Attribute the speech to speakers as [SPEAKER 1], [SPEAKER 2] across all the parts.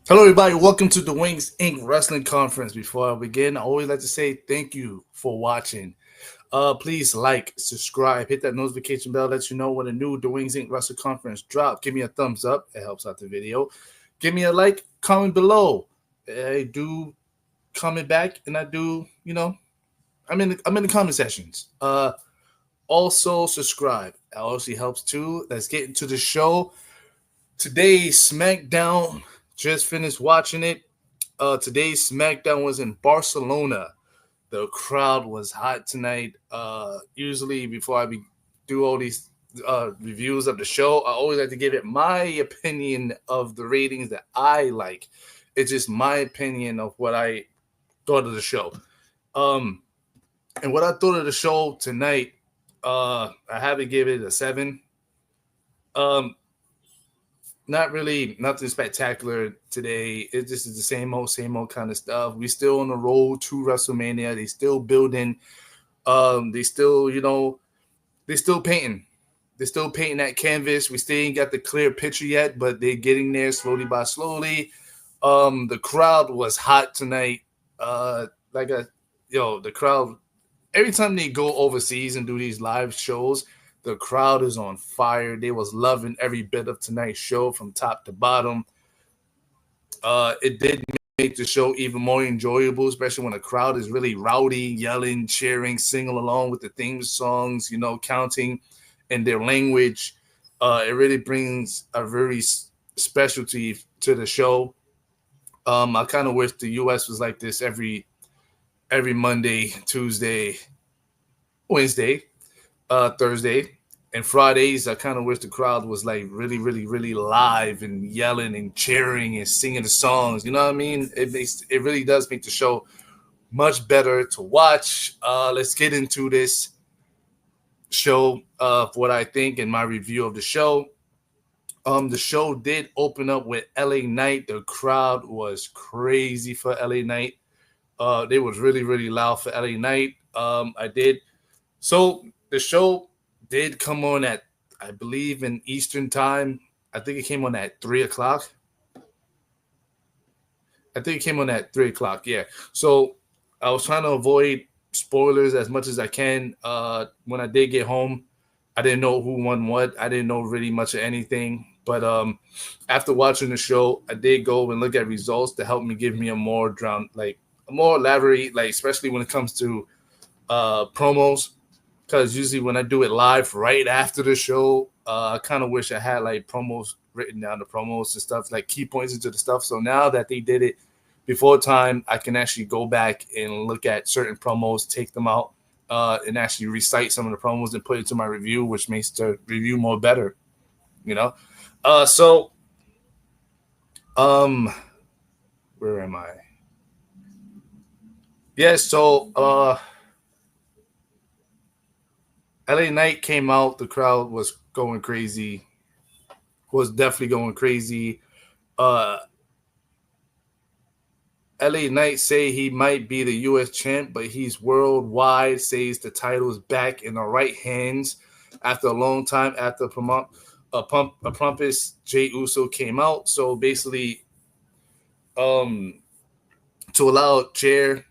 [SPEAKER 1] Hello, everybody. Welcome to the Wings Inc. Wrestling Conference. Before I begin, I always like to say thank you for watching. Please like, subscribe, hit that notification bell, let you know when a new The Wings Inc. Wrestling Conference drop. Give me a thumbs up. It helps out the video. Give me a like, comment below. I do comment back, and I do, I'm in the comment sections. Also subscribe. That also helps too. Let's get into the show. Today's SmackDown. Just finished watching it. Today's SmackDown was in Barcelona. The crowd was hot tonight. Usually, before I do all these reviews of the show, I always like to give it my opinion of the ratings that I like. It's just my opinion of what I thought of the show. And what I thought of the show tonight, I have to give it a 7. Not really nothing spectacular today. It just is the same old kind of stuff. We still on the road to WrestleMania. They still building. They still, they still painting. They're still painting that canvas. We still ain't got the clear picture yet, but they're getting there slowly by slowly. The crowd was hot tonight. The crowd, every time they go overseas and do these live shows, the crowd is on fire. They was loving every bit of tonight's show from top to bottom. It did make the show even more enjoyable, especially when the crowd is really rowdy, yelling, cheering, singing along with the theme songs, counting in their language. It really brings a very specialty to the show. I kind of wish the U.S. was like this every Monday, Tuesday, Wednesday, Thursday. And Fridays, I kind of wish the crowd was like really, really, really live and yelling and cheering and singing the songs. You know what I mean? It really does make the show much better to watch. Let's get into this show of what I think and my review of the show. The show did open up with LA Knight. The crowd was crazy for LA Knight. They was really, really loud for LA Knight. So the show did come on at, I believe, in Eastern time. I think it came on at 3 o'clock. Yeah. So I was trying to avoid spoilers as much as I can. When I did get home, I didn't know who won what. I didn't know really much of anything. But after watching the show, I did go and look at results to help me give me a more elaborate, especially when it comes to promos. Because usually when I do it live right after the show, I kind of wish I had promos written down, the promos and stuff, like key points into the stuff. So now that they did it before time, I can actually go back and look at certain promos, take them out, and actually recite some of the promos and put it to my review, which makes the review more better, where am I? Yeah, so LA Knight came out. The crowd was going crazy. Was definitely going crazy. LA Knight say he might be the U.S. champ, but he's worldwide. Says the title is back in the right hands after a long time. After Pompous Jey Uso came out. So basically, to allow a chair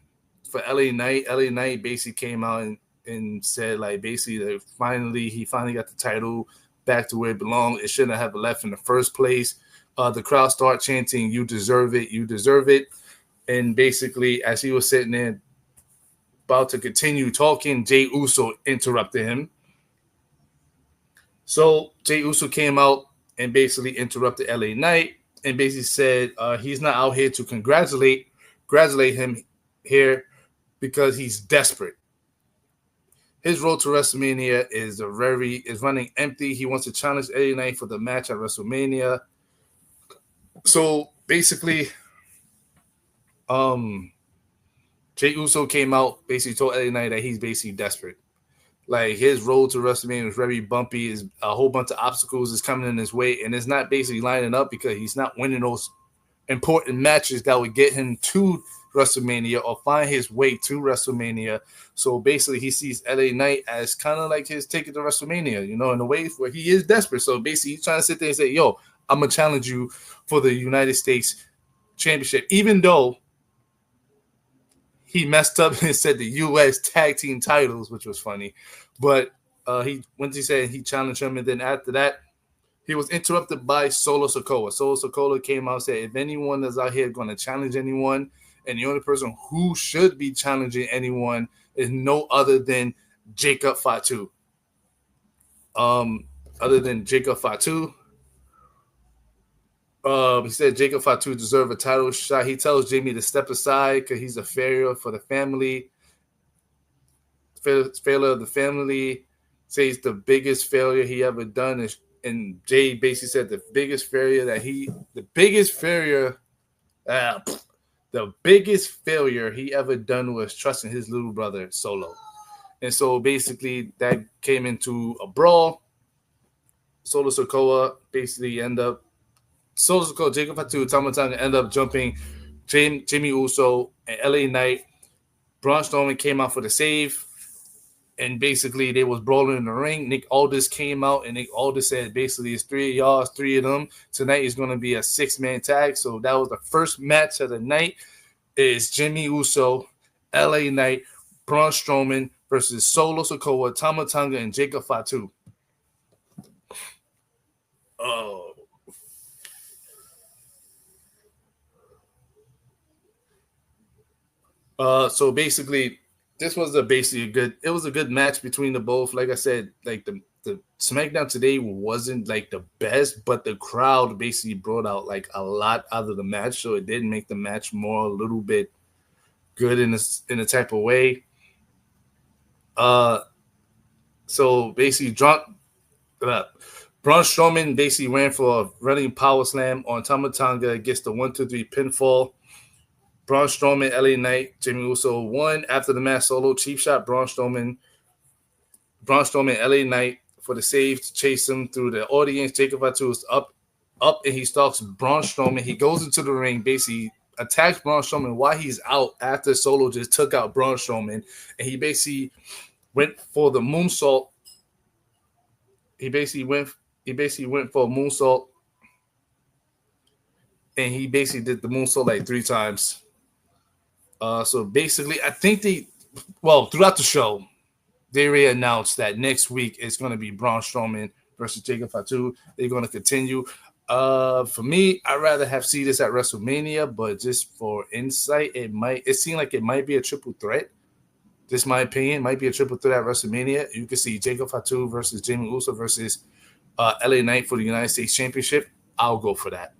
[SPEAKER 1] for LA Knight basically came out and said basically that he finally got the title back to where it belonged. It shouldn't have left in the first place. The crowd started chanting, "You deserve it, you deserve it." And basically, as he was sitting there about to continue talking, Jey Uso interrupted him. So Jey Uso came out and basically interrupted LA Knight and basically said he's not out here to congratulate him here because he's desperate. His road to WrestleMania is running empty. He wants to challenge LA Knight for the match at WrestleMania. So basically, Jey Uso came out, basically told LA Knight that he's basically desperate. His road to WrestleMania is very bumpy. Is a whole bunch of obstacles is coming in his way, and it's not basically lining up because he's not winning those important matches that would get him to WrestleMania or find his way to WrestleMania. So basically, he sees LA Knight as kind of like his ticket to WrestleMania, in a way where he is desperate. So basically, he's trying to sit there and say, yo, I'm going to challenge you for the United States championship, even though he messed up and said the U.S. tag team titles, which was funny. But once he said he challenged him, and then after that, he was interrupted by Solo Sikoa. Solo Sikoa came out and said, if anyone is out here going to challenge anyone, and the only person who should be challenging anyone is no other than Jacob Fatu. Other than Jacob Fatu, he said Jacob Fatu deserved a title shot. He tells Jimmy to step aside because he's a failure for the family. Failure of the family. Says the biggest failure he ever done is, and Jay basically said the biggest failure he ever done was trusting his little brother Solo. And so basically that came into a brawl. Solo Sikoa basically Jacob Fatu, Tama Tonga end up jumping Jimmy Uso and LA Knight. Braun Strowman came out for the save. And basically, they was brawling in the ring. Nick Aldis came out, and Nick Aldis said, basically, it's three of y'all, it's three of them. Tonight is going to be a 6-man tag. So that was the first match of the night. It's Jimmy Uso, LA Knight, Braun Strowman versus Solo Sikoa, Tama Tonga, and Jacob Fatu. Oh. So basically, this was a good match between the both. Like I said, like the SmackDown today wasn't like the best, but the crowd basically brought out like a lot out of the match, so it did make the match more a little bit good in a type of way. So basically, Braun Strowman basically ran for a running power slam on Tama Tonga, gets the 1-2-3 pinfall. Braun Strowman, LA Knight, Jimmy Uso won. After the match, Solo cheap shot Braun Strowman, LA Knight for the save to chase him through the audience. Jacob Fatu is up, and he stalks Braun Strowman. He goes into the ring, basically attacks Braun Strowman while he's out after Solo just took out Braun Strowman, and he basically went for the moonsault. He basically went for a moonsault, and he basically did the moonsault like 3 times. So basically, I think throughout the show, they already announced that next week it's going to be Braun Strowman versus Jacob Fatu. They're going to continue. For me, I'd rather have seen this at WrestleMania, but just for insight, it seemed like it might be a triple threat. Just my opinion, might be a triple threat at WrestleMania. You could see Jacob Fatu versus Jimmy Uso versus LA Knight for the United States Championship. I'll go for that.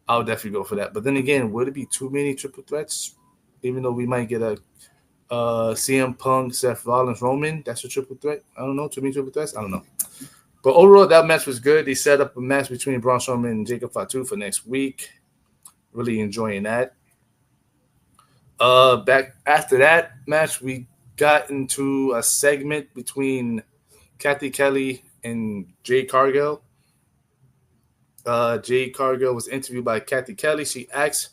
[SPEAKER 1] I'll definitely go for that. But then again, would it be too many triple threats? Even though we might get a CM Punk, Seth Rollins, Roman, that's a triple threat. I don't know. Too many triple threats? I don't know. But overall, that match was good. They set up a match between Braun Strowman and Jacob Fatu for next week. Really enjoying that. Back after that match, we got into a segment between Kathy Kelly and Jade Cargill. Jade Cargill was interviewed by Kathy Kelly. She asked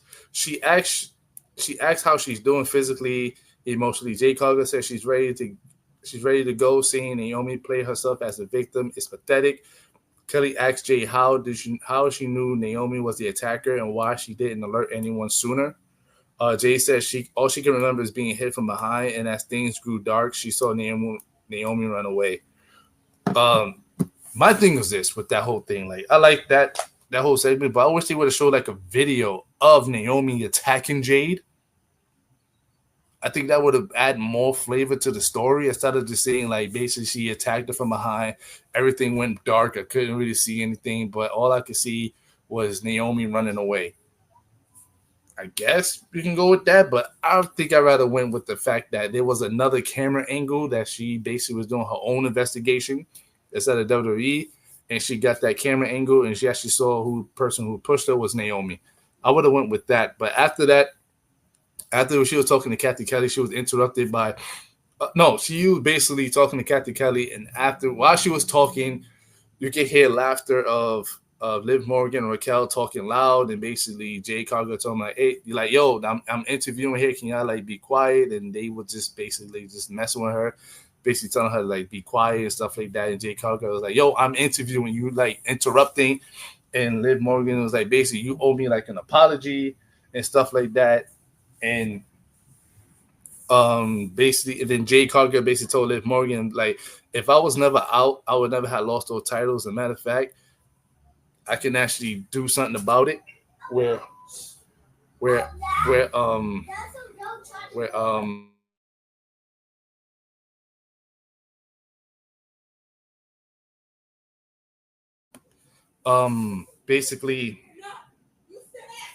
[SPEAKER 1] how she's doing physically, emotionally. Jade Cargill said she's ready to go. Seeing Naomi play herself as a victim is pathetic. Kelly asked Jade how she knew Naomi was the attacker and why she didn't alert anyone sooner. Jade said all she can remember is being hit from behind, and as things grew dark, she saw Naomi run away. My thing was this with that whole thing. Like, I like that whole segment, but I wish they would have showed like a video of Naomi attacking Jade. I think that would have added more flavor to the story instead of just saying like basically she attacked her from behind. Everything went dark. I couldn't really see anything, but all I could see was Naomi running away. I guess we can go with that, but I think I'd rather went with the fact that there was another camera angle that she basically was doing her own investigation instead of WWE, and she got that camera angle, and she actually saw who person who pushed her was Naomi. I would have went with that, but after she was talking to Kathy Kelly, she was interrupted by she was basically talking to Kathy Kelly, and while she was talking, you could hear laughter of Liv Morgan and Raquel talking loud, and basically Jade Cargill told me like, "Hey, you're like, yo, I'm interviewing here. Can y'all like be quiet?" And they would just basically just messing with her, basically telling her like be quiet and stuff like that. And Jade Cargill was like, "Yo, I'm interviewing you, like interrupting." and Liv Morgan was like, basically, you owe me like an apology and stuff like that. And basically, and then Jay Cargill basically told Liv Morgan, like, if I was never out, I would never have lost those titles. As a matter of fact, I can actually do something about it. Where where where where basically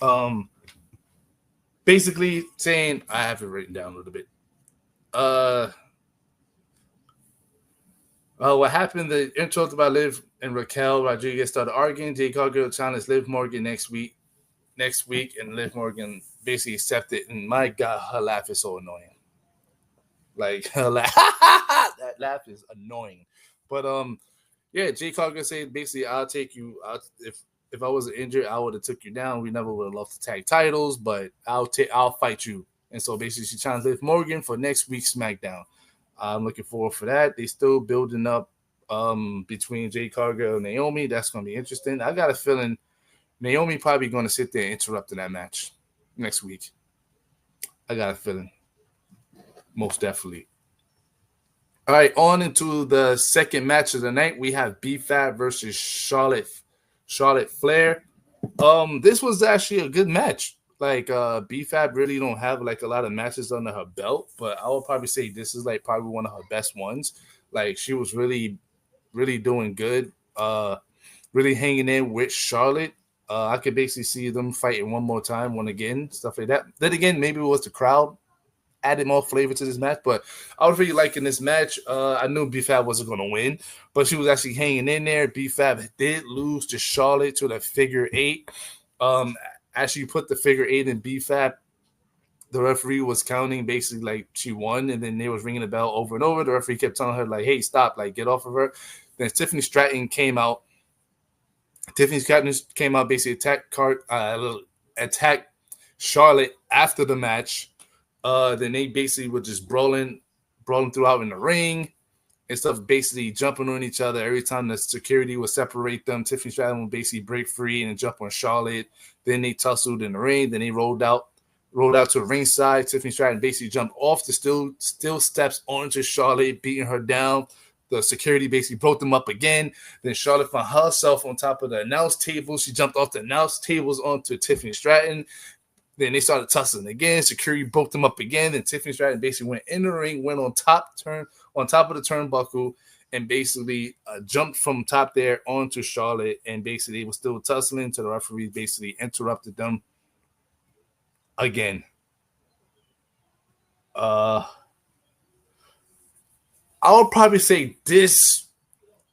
[SPEAKER 1] um basically saying, I have it written down a little bit. Uh what happened? The intro about Liv and Raquel Rodriguez started arguing. Jay Cargill challenged Liv Morgan next week, and Liv Morgan basically accepted. And my God, her laugh is so annoying. Like her laugh, that laugh is annoying. But yeah, Jay Cargill said basically, I'll take you. If I wasn't injured, I would have took you down. We never would have lost the tag titles, but I'll fight you. And so basically, she challenged Liv Morgan for next week's SmackDown. I'm looking forward for that. They still building up between Jay Cargill and Naomi. That's going to be interesting. I got a feeling Naomi probably going to sit there and interrupt in that match next week. I got a feeling. Most definitely. All right, on into the second match of the night. We have B-Fab versus Charlotte Flair. This was actually a good match. Like B-Fab really don't have like a lot of matches under her belt, but I would probably say this is like probably one of her best ones. Like she was really, really doing good. Really hanging in with Charlotte. I could basically see them fighting one more time, one again, stuff like that. Then again, maybe it was the crowd added more flavor to this match, but I was really liking this match. I knew B-Fab wasn't going to win, but she was actually hanging in there. B-Fab did lose to Charlotte to the figure eight. As she put the figure eight in B-Fab, the referee was counting basically like she won, and then they was ringing the bell over and over. The referee kept telling her like, hey, stop, like get off of her. Then Tiffany Stratton came out. Basically attacked Charlotte after the match. Then they basically were just brawling throughout in the ring and stuff, basically jumping on each other. Every time the security would separate them, Tiffany Stratton would basically break free and jump on Charlotte. Then they tussled in the ring. Then they rolled out to the ringside. Tiffany Stratton basically jumped off the still steps onto Charlotte, beating her down. The security basically broke them up again. Then Charlotte found herself on top of the announce table. She jumped off the announce tables onto Tiffany Stratton. Then they started tussling again. Security broke them up again. Then Tiffany Stratton basically went in the ring, went on top of the turnbuckle, and basically jumped from top there onto Charlotte. And basically, they were still tussling. So the referee basically interrupted them again. I would probably say this.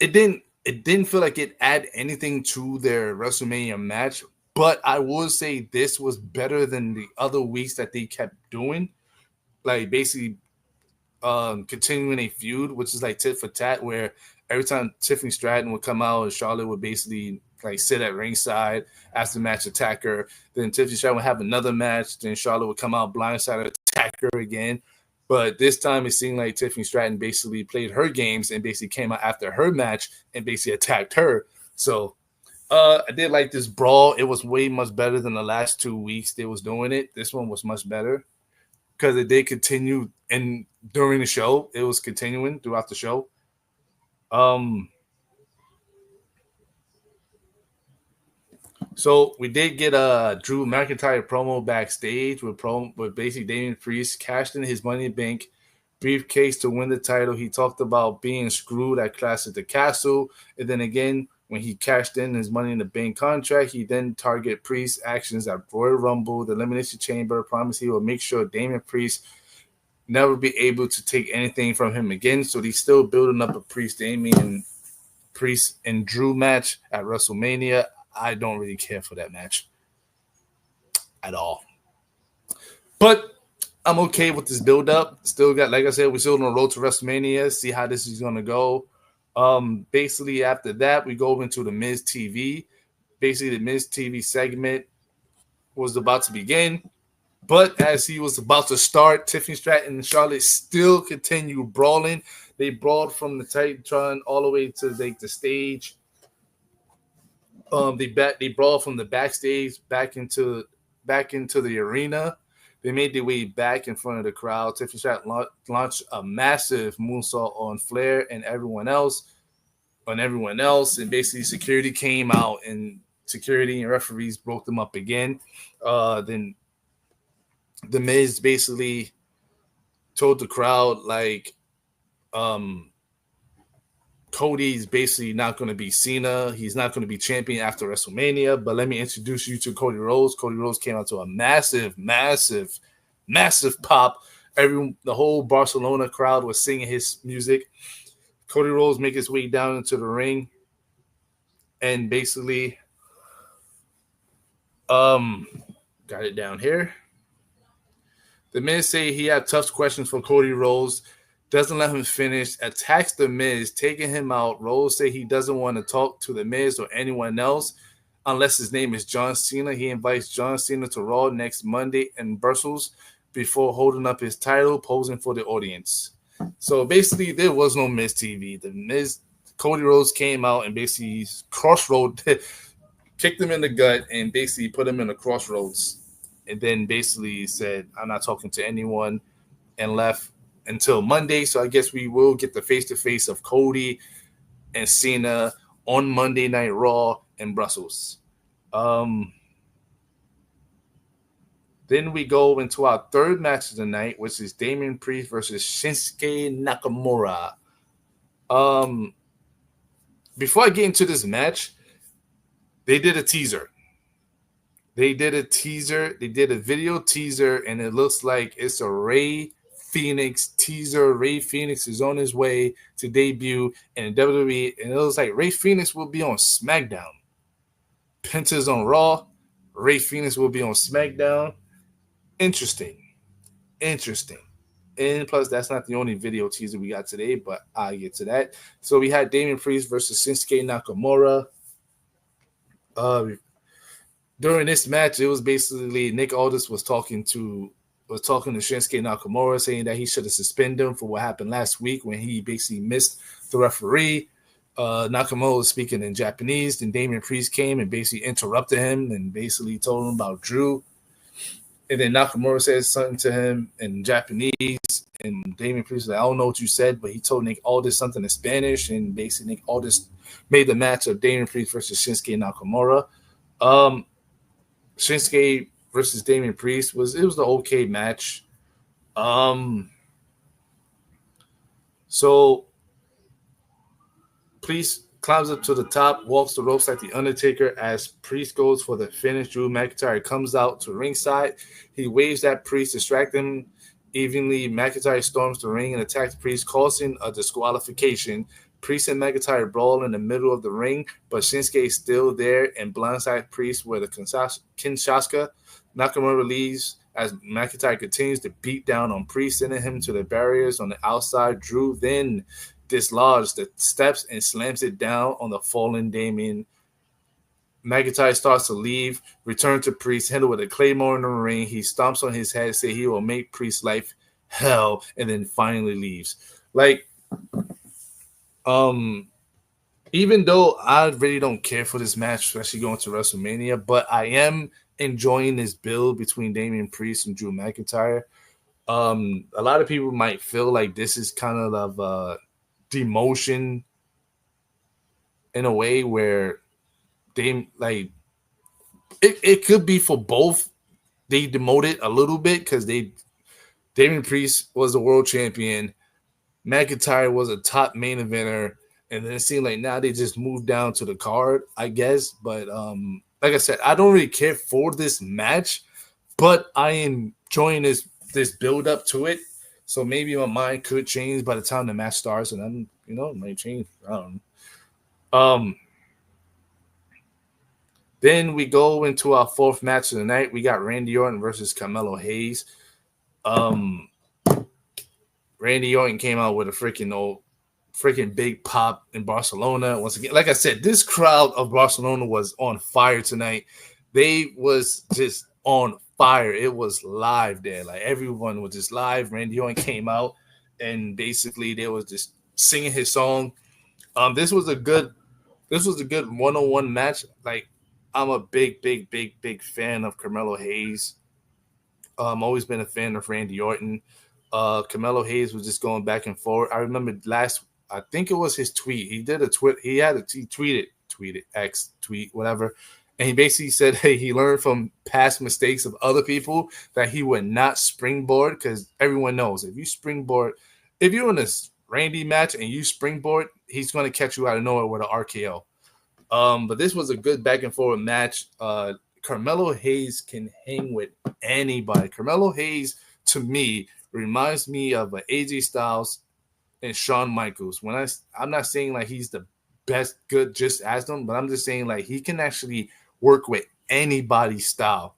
[SPEAKER 1] It didn't feel like it added anything to their WrestleMania match. But I will say this was better than the other weeks that they kept doing. Like basically continuing a feud, which is like tit for tat, where every time Tiffany Stratton would come out, Charlotte would basically like sit at ringside after the match, attack her. Then Tiffany Stratton would have another match. Then Charlotte would come out blindside, attack her again. But this time it seemed like Tiffany Stratton basically played her games and basically came out after her match and basically attacked her. So I did like this brawl. It was way much better than the last 2 weeks they was doing it. This one was much better because it did continue, and during the show, it was continuing throughout the show. So we did get a Drew McIntyre promo backstage with basically Damian Priest cashed in his Money in the Bank briefcase to win the title. He talked about being screwed at Clash at the Castle, and then again, when he cashed in his Money in the Bank contract, he then targeted Priest's actions at Royal Rumble, the Elimination Chamber, promised he will make sure Damian Priest never be able to take anything from him again. So he's still building up a Priest and Drew match at WrestleMania. I don't really care for that match at all. But I'm okay with this build-up. Still got, like I said, we're still on the road to WrestleMania. See how this is going to go. Basically, after that, we go over into the Miz TV. Basically, the Miz TV segment was about to begin. But as he was about to start, Tiffany Stratton and Charlotte still continue brawling. They brawled from the Titantron all the way to like the stage. They brought from the backstage back into the arena. They made their way back in front of the crowd. Tiffany Stratton launched a massive moonsault on Flair and everyone else. And basically security came out, and security and referees broke them up again. Then the Miz basically told the crowd like, Cody's basically not going to be Cena. He's not going to be champion after WrestleMania. But let me introduce you to Cody Rhodes. Cody Rhodes came out to a massive pop. The whole Barcelona crowd was singing his music. Cody Rhodes make his way down into the ring, and basically, got it down here. The Miz say he had tough questions for Cody Rhodes, doesn't let him finish, attacks the Miz, taking him out. Rhodes say he doesn't want to talk to the Miz or anyone else unless his name is John Cena. He invites John Cena to Raw next Monday in Brussels before holding up his title, posing for the audience. So basically, there was no Miz TV. The Miz, Cody Rhodes came out and basically kicked him in the gut and basically put him in a crossroads. And then basically said, I'm not talking to anyone, and left until Monday. So I guess we will get the face-to-face of Cody and Cena on Monday Night Raw in Brussels. Then we go into our third match of the night, which is Damian Priest versus Shinsuke Nakamura. Before I get into this match, they did a teaser. They did a video teaser, and it looks like it's a Rey Fenix teaser. Rey Fenix is on his way to debut in WWE, and it looks like Rey Fenix will be on SmackDown. Penta's on Raw. Rey Fenix will be on SmackDown. Interesting. And plus, that's not the only video teaser we got today, but I'll get to that. So we had Damian Priest versus Shinsuke Nakamura. During this match, it was basically Nick Aldis was talking to Shinsuke Nakamura, saying that he should have suspended him for what happened last week when he basically missed the referee. Nakamura was speaking in Japanese. Then Damian Priest came and basically interrupted him and basically told him about Drew. And then Nakamura said something to him in Japanese, and Damian Priest was like, I don't know what you said, but he told Nick Aldis something in Spanish, and basically Nick Aldis made the match of Damian Priest versus Shinsuke Nakamura. Shinsuke versus Damian Priest was the okay match. So Priest climbs up to the top, walks the ropes like the Undertaker as Priest goes for the finish. Drew McIntyre comes out to ringside. He waves at Priest, distracting him evenly. McIntyre storms the ring and attacks Priest, causing a disqualification. Priest and McIntyre brawl in the middle of the ring, but Shinsuke is still there and blindside Priest with a Kinshasa. Nakamura leaves as McIntyre continues to beat down on Priest, sending him to the barriers on the outside. Drew then dislodges the steps and slams it down on the fallen Damian. McIntyre starts to leave, return to Priest, handle with a claymore in the ring. He stomps on his head, say he will make Priest's life hell, and then finally leaves. Even though I really don't care for this match, especially going to WrestleMania, but I am enjoying this build between Damian Priest and Drew McIntyre. A lot of people might feel like this is kind of demotion in a way where it could be for both. They demoted a little bit because Damian Priest was the world champion. McIntyre was a top main eventer, and then it seemed like now they just moved down to the card, I guess. But like I said, I don't really care for this match, but I am enjoying this build up to it. So maybe my mind could change by the time the match starts, and then it might change. I don't know. Then we go into our fourth match of the night. We got Randy Orton versus Carmelo Hayes. Randy Orton came out with a freaking big pop in Barcelona. Once again, like I said, this crowd of Barcelona was on fire tonight. They was just on fire. It was live there. Like everyone was just live. Randy Orton came out and basically they was just singing his song. This was a good This was a good one-on-one match. Like, I'm a big fan of Carmelo Hayes. Always been a fan of Randy Orton. Carmelo Hayes was just going back and forth. I remember I think it was his tweet. He did a tweet. He tweeted X tweet, whatever. And he basically said, hey, he learned from past mistakes of other people that he would not springboard, because everyone knows if you're in this Randy match and you springboard, he's going to catch you out of nowhere with an RKO. But this was a good back and forth match. Carmelo Hayes can hang with anybody. Carmelo Hayes, to me, reminds me of AJ Styles and Shawn Michaels. I'm not saying like he's the best good just as them, but I'm just saying like he can actually work with anybody's style.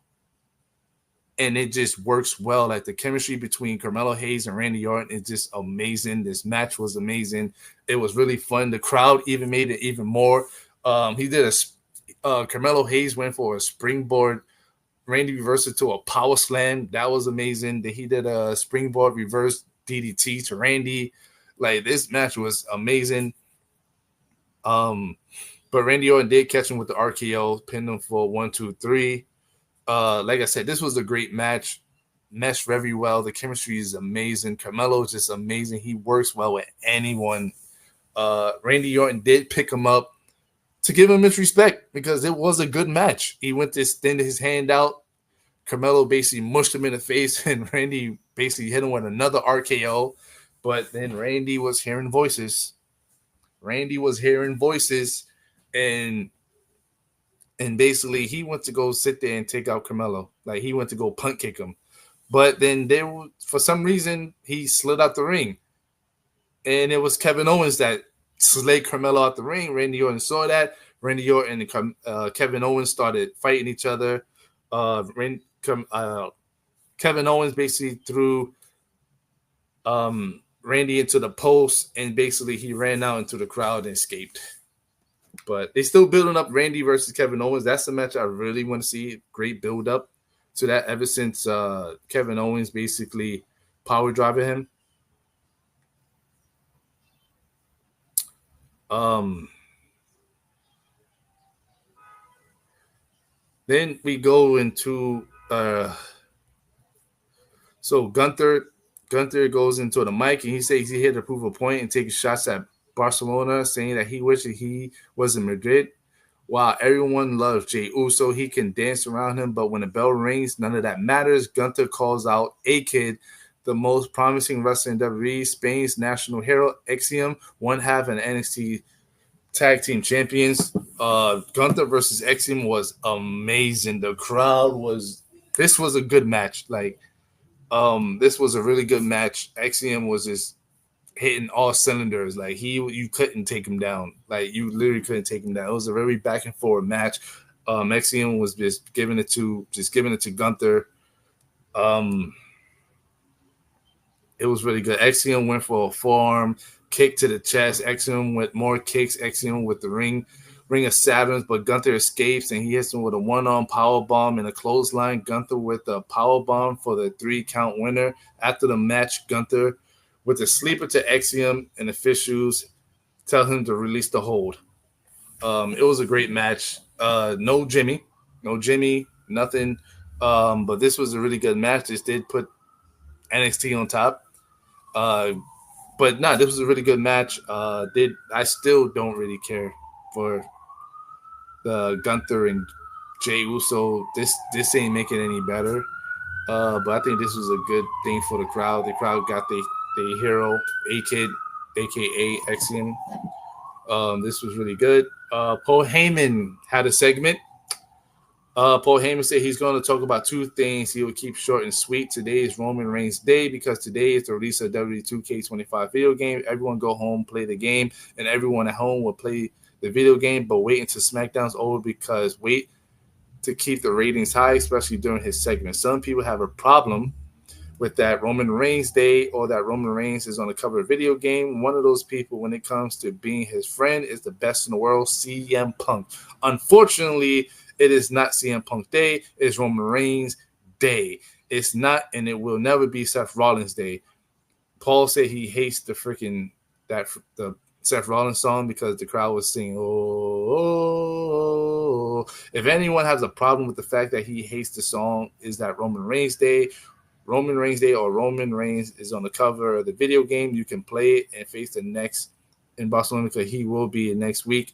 [SPEAKER 1] And it just works well. Like the chemistry between Carmelo Hayes and Randy Orton is just amazing. This match was amazing. It was really fun. The crowd even made it even more. He did Carmelo Hayes went for a springboard. Randy reversed it to a power slam. That was amazing. Then he did a springboard reverse DDT to Randy. Like, this match was amazing. But Randy Orton did catch him with the RKO, pinned him for 1, 2, 3. Like I said, this was a great match. Meshed very well. The chemistry is amazing. Carmelo is just amazing. He works well with anyone. Randy Orton did pick him up to give him his respect because it was a good match. He went to extend his hand out. Carmelo basically mushed him in the face, and Randy basically hit him with another RKO. But then Randy was hearing voices. And basically he went to go sit there and take out Carmelo. Like, he went to go punt kick him. But then for some reason, he slid out the ring. And it was Kevin Owens that slid Carmelo out the ring. Randy Orton saw that. Randy Orton and Kevin Owens started fighting each other. Kevin Owens basically threw Randy into the post, and basically he ran out into the crowd and escaped. But they still building up Randy versus Kevin Owens. That's the match I really want to see. Great build up to that ever since Kevin Owens basically power driving him. Then we go into so Gunther goes into the mic and he says he's here to prove a point and taking shots at Barcelona, saying that he wishes he was in Madrid. While everyone loves Jey Uso, he can dance around him, but when the bell rings, none of that matters. Gunther calls out A-Kid, the most promising wrestler in WWE, Spain's national hero, Axiom, one half an NXT tag team champions. Gunther versus Axiom was amazing. The crowd this was a good match. Like, this was a really good match. Axiom was just hitting all cylinders. Like, you couldn't take him down. Like, you literally couldn't take him down. It was a very back and forth match. Axiom was just giving it to Gunther. It was really good. Axiom went for a forearm kick to the chest. Axiom with more kicks. Axiom with the ring of Saturns, but Gunther escapes and he hits him with a one-arm power bomb and a clothesline. Gunther with a power bomb for the 3-count winner. After the match, Gunther with a sleeper to Axiom, and officials tell him to release the hold. It was a great match. No Jimmy, nothing. But this was a really good match. This did put NXT on top. But this was a really good match. I still don't really care for the Gunther and Jey Uso. This ain't making it any better. But I think this was a good thing for the crowd. The crowd got the hero, A-Kid, a.k.a. Axiom. This was really good. Paul Heyman had a segment. Paul Heyman said he's going to talk about 2 things. He will keep short and sweet. Today is Roman Reigns Day because today is the release of WWE 2K25 video game. Everyone go home, play the game, and everyone at home will play the video game, but wait until SmackDown's over because wait to keep the ratings high, especially during his segment. Some people have a problem with that Roman Reigns Day or that Roman Reigns is on the cover of a video game. One of those people, when it comes to being his friend, is the best in the world, CM Punk. Unfortunately, it is not CM Punk Day. It's Roman Reigns Day. It's not, and it will never be Seth Rollins Day. Paul said he hates the Seth Rollins song because the crowd was singing, oh. If anyone has a problem with the fact that he hates the song, is that Roman Reigns Day. Roman Reigns Day or Roman Reigns is on the cover of the video game. You can play it and face the next in Barcelona because he will be next week.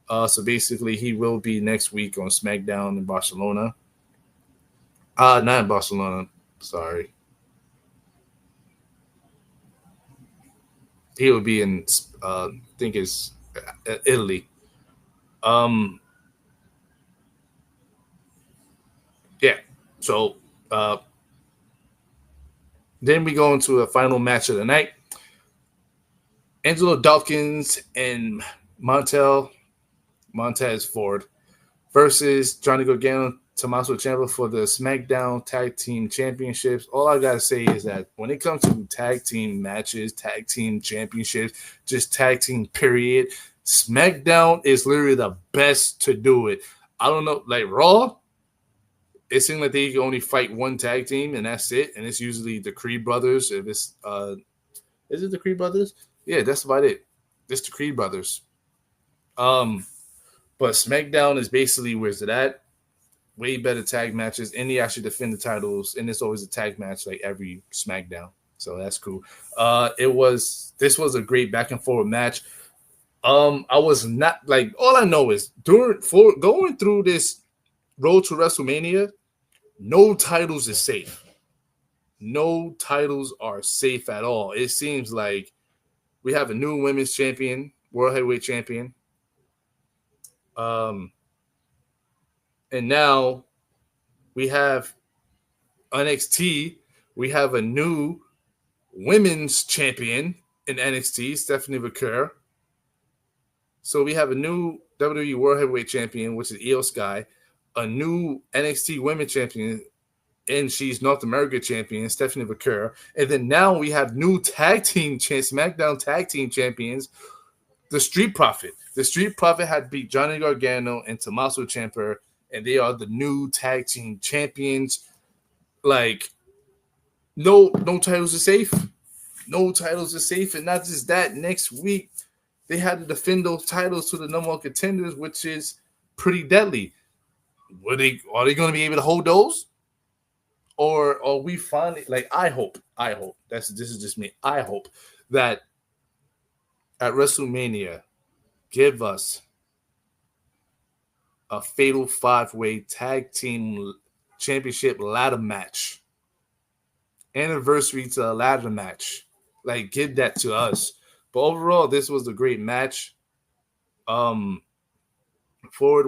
[SPEAKER 1] So basically, he will be next week on SmackDown in Barcelona. Not in Barcelona. Sorry. He will be in, I think it's Italy. Yeah. So then we go into a final match of the night. Angelo Dawkins and Montez Ford versus Johnny Gargano, Tommaso Ciampa for the SmackDown Tag Team Championships. All I gotta say is that when it comes to tag team matches, tag team championships, just tag team period, SmackDown is literally the best to do it. I don't know, like Raw, it seems like they can only fight one tag team and that's it. And it's usually the Creed brothers. If it's is it the Creed brothers? Yeah, that's about it. It's the Creed brothers. But SmackDown is basically where's it at? Way better tag matches, and they actually defend the titles, and it's always a tag match like every SmackDown. So that's cool. This was a great back and forth match. I was not like all I know is going through this road to WrestleMania, no titles is safe. No titles are safe at all. It seems like we have a new women's champion, world heavyweight champion. And now we have NXT. We have a new women's champion in NXT, Stephanie McCure. So we have a new WWE World Heavyweight Champion, which is Io Sky, a new NXT Women's Champion, and she's North America Champion, Stephanie McCure. And then now we have new SmackDown Tag Team Champions, the Street Profit. The Street Profit had beat Johnny Gargano and Tommaso Ciampa, and they are the new tag team champions. Like, no titles are safe. No titles are safe. And not just that, next week, they had to defend those titles to the number one contenders, which is pretty deadly. Are they going to be able to hold those? Or are we finally, like, I hope, this is just me, I hope that at WrestleMania, give us a fatal 5-way tag team championship ladder match. Anniversary to a ladder match. Like, give that to us. But overall, this was a great match. Forward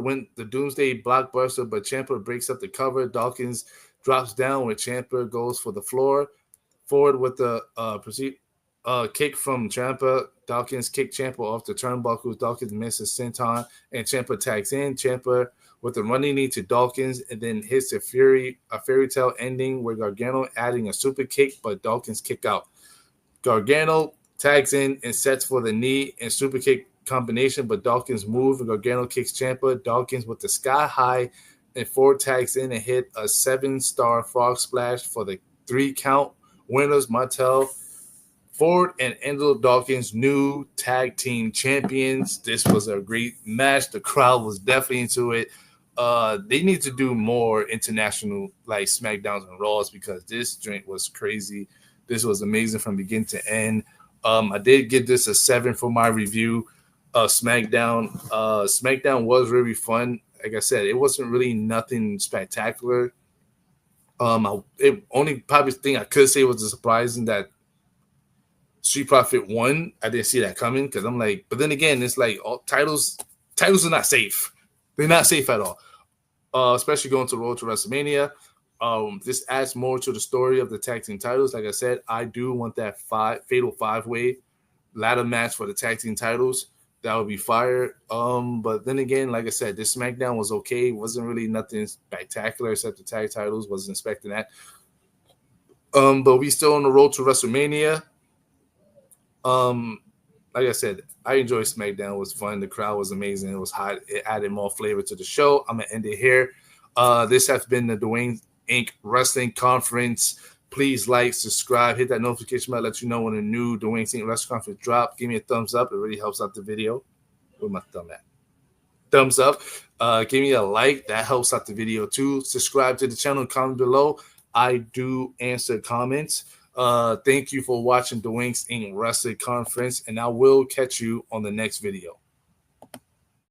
[SPEAKER 1] went the Doomsday Blockbuster, but Ciampa breaks up the cover. Dawkins drops down when Ciampa goes for the floor. Forward with the kick from Ciampa. Dawkins kicked Ciampa off the turnbuckles. Dawkins misses senton, and Ciampa tags in. Ciampa with the running knee to Dawkins, and then hits a fairy tale ending with Gargano adding a super kick, but Dawkins kick out. Gargano tags in and sets for the knee and super kick combination, but Dawkins moves. Gargano kicks Ciampa. Dawkins with the sky high, and Ford tags in and hit a 7-star frog splash for the 3 count. Winners Martel Ford and Angelo Dawkins, new tag team champions. This was a great match. The crowd was definitely into it. They need to do more international like SmackDowns and Raws because this drink was crazy. This was amazing from beginning to end. I did give this a 7 for my review of SmackDown. SmackDown was really fun. Like I said, it wasn't really nothing spectacular. Only probably thing I could say was surprising that Street Profit won. I didn't see that coming because I'm like, but then again, it's like all titles are not safe. They're not safe at all. Especially going to Road to WrestleMania. This adds more to the story of the tag team titles. Like I said, I do want that fatal 5-way ladder match for the tag team titles. That would be fire. But then again, like I said, this SmackDown was okay. It wasn't really nothing spectacular except the tag titles. Wasn't expecting that. But we still on the road to WrestleMania. Like I said, I enjoyed SmackDown. It was fun. The crowd was amazing. It was hot. It added more flavor to the show. I'm gonna end it here. This has been the Dwayne Inc. Wrestling Conference Please like, subscribe, hit that notification bell, let you know when a new Dwayne St. Wrestling Conference drop. Give me a thumbs up. It really helps out the video. Where's my thumb at? Thumbs up. Give me a like. That helps out the video too. Subscribe to the channel. Comment below. I do answer comments. Thank you for watching Dwayne St. Wrestling Conference, and I will catch you on the next video.